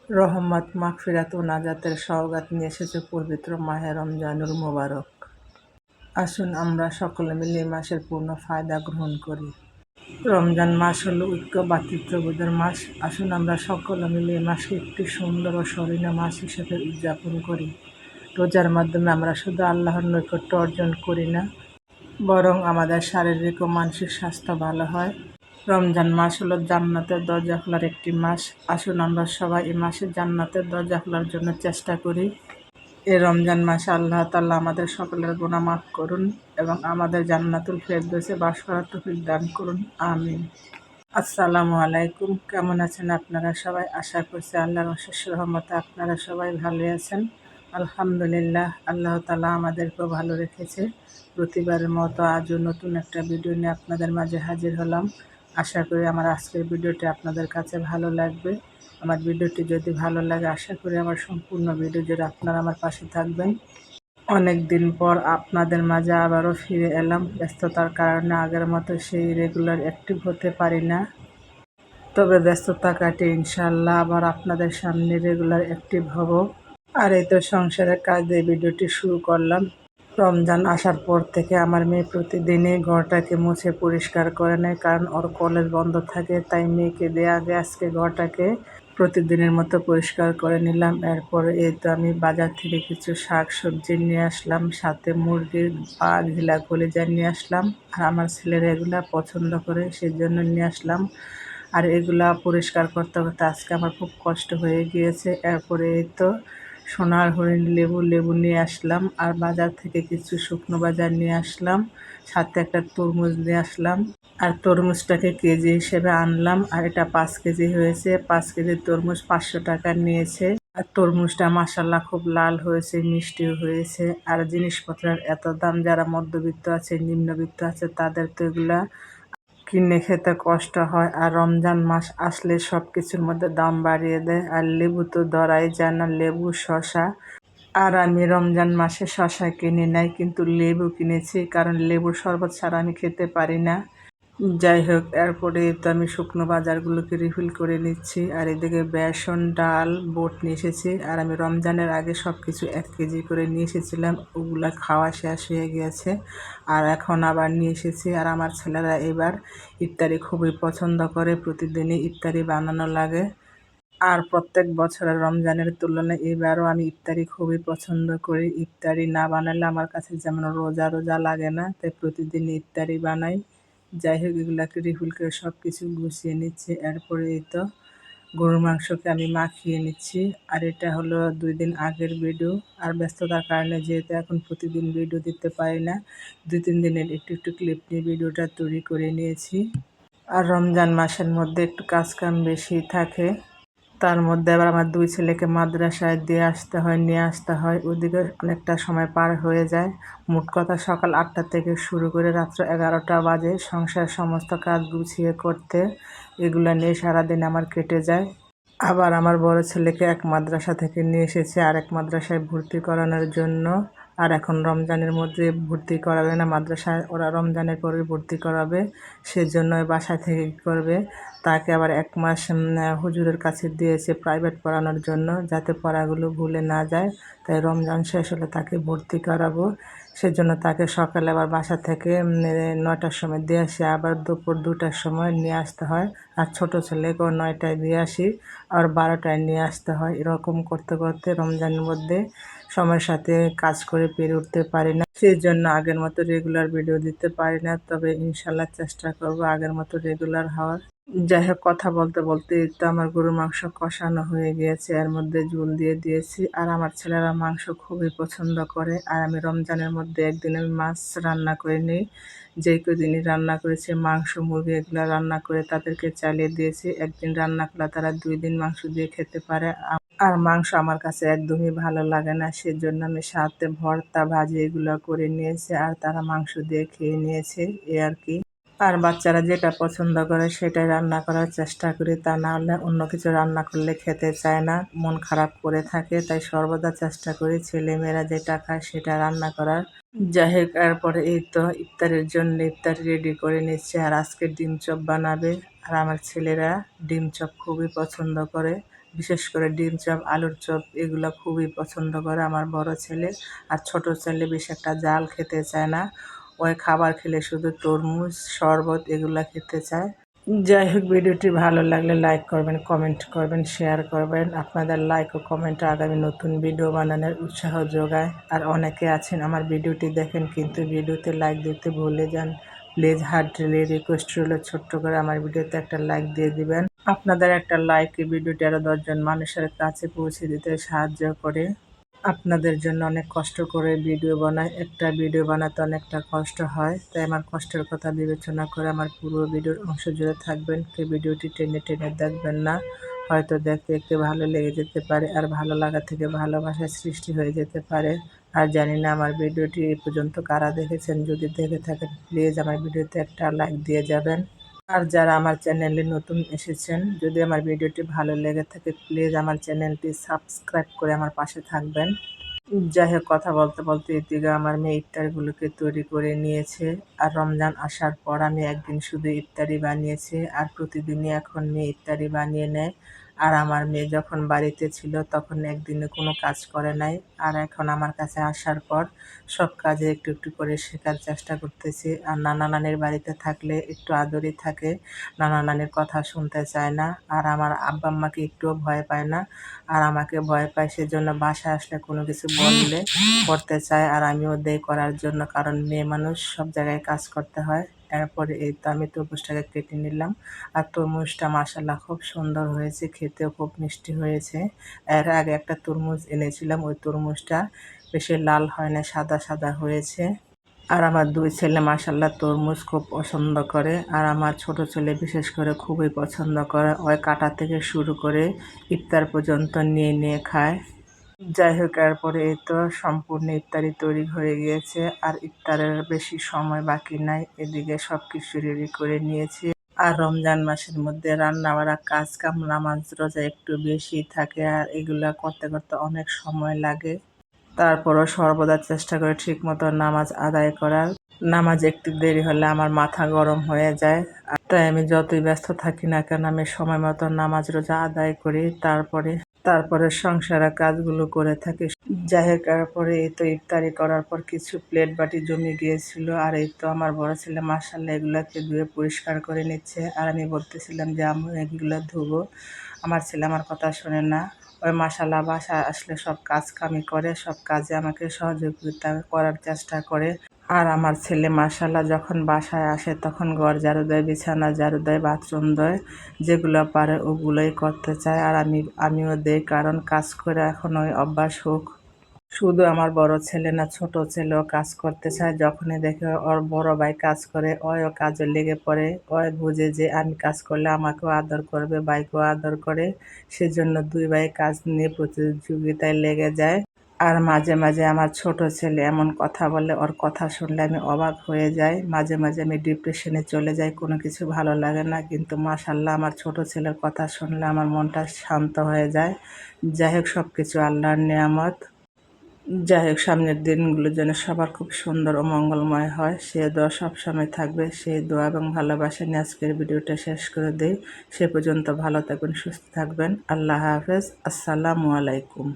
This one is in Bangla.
রহমত, মাগফিরাত ও নাজাতের সওগাত নিয়ে এসেছে পবিত্র মাহে রমজানুল মোবারক। আসুন আমরা সকলে মিলে এই মাসের পূর্ণ ফায়দা গ্রহণ করি। রমজান মাস হলো ঐক্য ভ্রাতৃত্ববোধের মাস। আসুন আমরা সকলে মিলে এই মাসকে একটি সুন্দর ও স্মরণীয় মাস হিসেবে উদযাপন করি। রোজার মাধ্যমে আমরা শুধু আল্লাহর নৈকট্য অর্জন করি না, বরং আমাদের শারীরিক ও মানসিক স্বাস্থ্য ভালো হয়। রমজান মাস হলো জান্নাতের দরজা খোলার একটি মাস। আসুন আমরা সবাই এই মাসে জান্নাতের দরজা খোলার জন্য চেষ্টা করি। এই রমজান মাসে আল্লাহ তাআলা আমাদের সকলের গুনাহ মাফ করুন এবং আমাদের জান্নাতুল ফেরদৌসে বাস করার তৌফিক দান করুন। আমিন। আসসালামু আলাইকুম। কেমন আছেন আপনারা সবাই? আশা করছি আল্লাহর অশেষ রহমতে আপনারা সবাই ভালো আছেন। আলহামদুলিল্লাহ, আল্লাহ তাআলা আমাদেরকেও ভালো রেখেছে। প্রতিবারের মতো আজও নতুন একটা ভিডিও নিয়ে আপনাদের মাঝে হাজির হলাম। আশা করি আমার আজকের ভিডিওটি আপনাদের কাছে ভালো লাগবে। আমার ভিডিওটি যদি ভালো লাগে, আশা করি আমার সম্পূর্ণ ভিডিও জুড়ে আপনারা আমার পাশে থাকবেন। অনেক দিন পর আপনাদের মাঝে আবারও ফিরে এলাম। ব্যস্ততার কারণে আগের মতো সেই রেগুলার অ্যাক্টিভ হতে পারি না, তবে ব্যস্ততা কাটিয়ে ইনশাআল্লাহ আবার আপনাদের সামনে রেগুলার অ্যাক্টিভ হব। আর এই তো সংসারের কাজ দিয়ে ভিডিওটি শুরু করলাম। রমজান আসার পর থেকে আমার মেয়ে প্রতিদিনই ঘরটাকে মুছে পরিষ্কার করে নেয়, কারণ ওর কলেজ বন্ধ থাকে। তাই মেয়েকে দিয়ে আগে আজকে ঘরটাকে প্রতিদিনের মতো পরিষ্কার করে নিলাম। এরপরে এই তো আমি বাজার থেকে কিছু শাক সবজি নিয়ে আসলাম, সাথে মুরগির পা, ঘিলা, কলিজা নিয়ে আসলাম। আর আমার ছেলেরা এগুলা পছন্দ করে, সেজন্য নিয়ে আসলাম। আর এগুলা পরিষ্কার করতে করতে আজকে আমার খুব কষ্ট হয়ে গিয়েছে। এরপরে এই তো সোনার হরিণ লেবু নিয়ে আসলাম, আর বাজার থেকে কিছু শুকনো বাজার নিয়ে আসলাম, সাথে একটা তরমুজ নিয়ে আসলাম। আর তরমুজটাকে কেজি হিসেবে আনলাম, আর এটা 5 কেজি হয়েছে। 5 কেজি তরমুজ 500 টাকা নিয়েছে। আর তরমুজটা মাশাআল্লাহ খুব লাল হয়েছে, মিষ্টিও হয়েছে। আর জিনিসপত্রের এত দাম, যারা মধ্যবিত্ত আছে, নিম্নবিত্ত আছে, তাদের তো এগুলা কিনে খেতে কষ্ট হয়। আর রমজান মাস আসলে সব কিছুর মধ্যে দাম বাড়িয়ে দেয়। আর লেবু তো ধরাই যায় না, লেবু, শসা। আর আমি রমজান মাসে শসা কিনি নাই, কিন্তু লেবু কিনেছি, কারণ লেবুর শরবত ছাড়া আমি খেতে পারি না। যাই হোক, এরপরে তো আমি শুকনো বাজারগুলোকে রিফিল করে নিচ্ছি। আর এদিকে বেসন, ডাল, বুট নিয়ে এসেছি। আর আমি রমজানের আগে সব কিছু 1 কেজি করে নিয়ে এসেছিলাম, ওগুলা খাওয়া শেষ হয়ে গিয়েছে। আর এখন আবার নিয়ে এসেছি। আর আমার ছেলেরা এবার ইফতারি খুবই পছন্দ করে, প্রতিদিনই ইফতারি বানানো লাগে। আর প্রত্যেক বছরের রমজানের তুলনায় এবারও আমি ইফতারি খুবই পছন্দ করি। ইফতারি না বানালে আমার কাছে যেমন রোজা রোজা লাগে না, তাই প্রতিদিন ইফতারি বানাই। যাই হোক, এগুলাকে রিফিল করে সব কিছু গুছিয়ে নিচ্ছি। এরপরে এই তো গরুর মাংসকে আমি মাখিয়ে নিচ্ছি। আর এটা হলো 2 দিন আগের ভিডিও। আর ব্যস্ততার কারণে যেহেতু এখন প্রতিদিন ভিডিও দিতে পারি না, 2-3 দিনের একটু একটু ক্লিপ নিয়ে ভিডিওটা তৈরি করে নিয়েছি। আর রমজান মাসের মধ্যে একটু কাজকাম বেশি থাকে। তার মধ্যে আবার আমার 2 ছেলেকে মাদ্রাসায় দিয়ে আসতে হয়, নিয়ে আসতে হয়। ওদিকে অনেকটা সময় পার হয়ে যায়। মোট কথা সকাল 8টা থেকে শুরু করে রাত্র 11টা বাজে সংসারের সমস্ত কাজ গুছিয়ে করতে। এগুলো নিয়ে সারাদিন আমার কেটে যায়। আবার আমার বড় ছেলেকে এক মাদ্রাসা থেকে নিয়ে এসেছি আরেক মাদ্রাসায় ভর্তি করানোর জন্য। আর এখন রমজানের মধ্যে ভর্তি করাবে না মাদ্রাসায়, ওরা রমজানের পরে ভর্তি করাবে। সেজন্য বাসায় থেকে কী করবে, তাকে আবার 1 মাস হুজুরের কাছে দিয়েছে প্রাইভেট পড়ানোর জন্য, যাতে পড়াগুলো ভুলে না যায়। তাই রমজান শেষ হলে তাকে ভর্তি করাবো। সেজন্য তাকে সকালে আবার বাসা থেকে 9টার সময় দিয়ে আসি, আবার দুপুর 2টার সময় নিয়ে আসতে হয়। আর ছোট ছেলেকেও 9টায় দিয়ে আসি, আর 12টায় নিয়ে আসতে হয়। এরকম করতে করতে রমজানের মধ্যে সময়ের সাথে কাজ করে পেরে উঠতে পারি না। সেই জন্য আগের মতো রেগুলার ভিডিও দিতে পারি না, তবে ইনশাল্লাহ চেষ্টা করব আগের মতো রেগুলার হওয়ার। যাই হোক, কথা বলতে বলতে তো আমার গরুর মাংস কষানো হয়ে গিয়েছে, এর মধ্যে ঝোল দিয়ে দিয়েছি। আর আমার ছেলেরা মাংস খুবই পছন্দ করে। আর আমি রমজানের মধ্যে একদিন আমি মাছ রান্না করে নিই। যেই কদিনই রান্না করেছি মাংস, মুরগি এগুলো রান্না করে তাদেরকে চালিয়ে দিয়েছি। একদিন রান্না করলে তারা 2 দিন মাংস দিয়ে খেতে পারে। আর মাংস আমার কাছে একদমই ভালো লাগে না, সেজন্য আমি সাথে ভর্তা, ভাজি এগুলো করে নিয়েছি, আর তারা মাংস দিয়ে খেয়ে নিয়েছে, এই আর কি। আর বাচ্চারা যেটা পছন্দ করে সেটাই রান্না করার চেষ্টা করি, তা না হলে অন্য কিছু রান্না করলে খেতে চায় না, মন খারাপ করে থাকে। তাই সর্বদা চেষ্টা করি ছেলেমেয়েরা যেটা খায় সেটা রান্না করার। যাই হোক, এরপরে এই তো ইফতারের জন্য ইফতারি রেডি করে নিচ্ছে। আর আজকে ডিম চপ বানাবে। আর আমার ছেলেরা ডিম চপ খুবই পছন্দ করে। বিশেষ করে ডিম চপ, আলুর চপ এগুলো খুবই পছন্দ করে আমার বড় ছেলে। আর ছোট ছেলে বেশি একটা ঝাল খেতে চায় না, ওই খাবার খেলে শুধু তরমুজ, শরবত এগুলা খেতে চায়। যাই হোক, ভিডিওটি ভালো লাগলে লাইক করবেন, কমেন্ট করবেন, শেয়ার করবেন। আপনাদের লাইক ও কমেন্ট আগামী নতুন ভিডিও বানানোর উৎসাহ যোগায়। আর অনেকে আছেন আমার ভিডিওটি দেখেন কিন্তু ভিডিওতে লাইক দিতে ভুলে যান। প্লিজ হার্টলি রিকোয়েস্ট রইল, ছোট্ট করে আমার ভিডিওতে একটা লাইক দিয়ে দিবেন। আপনাদের একটা লাইক এই ভিডিওটি আরও 10 জন মানুষের কাছে পৌঁছে দিতে সাহায্য করে। আপনাদের জন্য অনেক কষ্ট করে ভিডিও বানাই, একটা ভিডিও বানাতে অনেকটা কষ্ট হয়, তাই আমার কষ্টের কথা বিবেচনা করে আমার পুরো ভিডিওর অংশ জুড়ে থাকবেন। কেউ ভিডিওটি টেনে টেনে দেখবেন না, হয়তো দেখতে দেখতে ভালো লেগে যেতে পারে, আর ভালো লাগা থেকে ভালোবাসার সৃষ্টি হয়ে যেতে পারে। আর জানি না আমার ভিডিওটি এই পর্যন্ত কারা দেখেছেন, যদি দেখে থাকেন প্লিজ আমার ভিডিওতে একটা লাইক দিয়ে যাবেন। আর যারা আমার চ্যানেলে নতুন এসেছেন, যদি আমার ভিডিওটি ভালো লেগে থাকে প্লিজ আমার চ্যানেলটি সাবস্ক্রাইব করে আমার পাশে থাকবেন। যাই হোক, কথা বলতে বলতে এদিকে আমার মেয়ে ইফতারগুলোকে তৈরি করে নিয়েছে। আর রমজান আসার পর আমি একদিন শুধু ইফতারি বানিয়েছি, আর প্রতিদিনই এখন মেয়ে ইফতারি বানিয়ে নেয়। আর আমার মেয়ে যখন বাড়িতে ছিল তখন একদিনে কোনো কাজ করে নাই, আর এখন আমার কাছে আসার পর সব কাজে একটু একটু করে শেখার চেষ্টা করতেছি। আর নানা নানির বাড়িতে থাকলে একটু আদরই থাকে, নানা নানির কথা শুনতে চায় না, আর আমার আব্বা আম্মাকে একটুও ভয় পায় না। আর আমাকে ভয় পায়, সেজন্য বাসায় আসলে কোনো কিছু বললে করতে চায়, আর আমিও দেই করার জন্য, কারণ মেয়ে মানুষ সব জায়গায় কাজ করতে হয়। এরপরে এই তো আমি তরমুজটাকে কেটে নিলাম। আর তরমুজটা মাশাআল্লাহ খুব সুন্দর হয়েছে, খেতেও খুব মিষ্টি হয়েছে। এর আগে একটা তরমুজ এনেছিলাম, ওই তরমুজটা বেশি লাল হয় না, সাদা সাদা হয়েছে। আর আমার দুই ছেলে মাশাআল্লাহ তরমুজ খুব পছন্দ করে, আর আমার ছোট ছেলে বিশেষ করে খুবই পছন্দ করে, ওই কাটা থেকে শুরু করে ইফতার পর্যন্ত নিয়ে নিয়ে খায়। যাই হোক, এরপরে এই তো সম্পূর্ণ ইফতারি তৈরি হয়ে গিয়েছে, আর ইফতারের বেশি সময় বাকি নাই। এদিকে সব কিছু রেডি করে নিয়েছি। আর রমজান মাসের মধ্যে রান্না বাড়া কাজ কাম নামাজ রোজা একটু বেশি থাকে, আর এগুলা করতে করতে অনেক সময় লাগে। তারপরও সর্বদা চেষ্টা করে ঠিক মতো নামাজ আদায় করার। নামাজ একটু দেরি হলে আমার মাথা গরম হয়ে যায়, তাই আমি যতই ব্যস্ত থাকি না কেন আমি সময় মতো নামাজ রোজা আদায় করি। তারপরে সংসারের কাজগুলো করে থাকি। যাই হোক, তারপরে এই তো ইফতারি করার পর কিছু প্লেট বাটি জমে গিয়েছিল, আর এই তো আমার বড় ছেলে মাশাআল্লাহ এগুলোকে ধুয়ে পরিষ্কার করে নিচ্ছে। আর আমি বলতেছিলাম যে আমি এগুলো ধুবো, আমার ছেলে আমার কথা শোনে না। ওই মাশাআল্লাহ বাসায় আসলে সব কাজ কামি করে, সব কাজে আমাকে সহযোগিতা করার চেষ্টা করে। আর আমার ছেলে মাশাআল্লাহ যখন বাসায় আসে তখন ঘর ঝাড়ু দেয়, বিছানা ঝাড়ু দেয়, বাথরুম দেয়, যেগুলো পারে ওগুলোই করতে চায়। আর আমিও দেই, কারণ কাজ করে এখন ওই অভ্যাস হোক। শুধু আমার বড় ছেলে না, ছোট ছেলেও কাজ করতে চায়। যখনই দেখে ওর বড় ভাই কাজ করে ওইও কাজে লেগে পড়ে। ওই বুঝে যে আমি কাজ করলে আমাকেও আদর করবে, ভাইকেও আদর করে, সেজন্য দুই ভাই কাজ নিয়ে প্রতিযোগিতায় লেগে যায়। আর মাঝে মাঝে আমার ছোট ছেলে এমন কথা বলে, ওর কথা শুনলে আমি অবাক হয়ে যাই। মাঝে মাঝে আমি ডিপ্রেশনে চলে যাই, কোনো কিছু ভালো লাগে না, কিন্তু মাশাআল্লাহ আমার ছোট ছেলের কথা শুনলে আমার মনটা শান্ত হয়ে যায়। যাই হোক, সব কিছু আল্লাহর নেয়ামত। যাই হোক, সামনের দিনগুলো যেন সবার খুব সুন্দর ও মঙ্গলময় হয়, সে দোয়া সবসময় থাকবে। সেই দোয়া এবং ভালোবাসা নিয়ে আজকের ভিডিওটা শেষ করে দেই। সে পর্যন্ত ভালো থাকবেন, সুস্থ থাকবেন। আল্লাহ হাফেজ, আসসালামু আলাইকুম।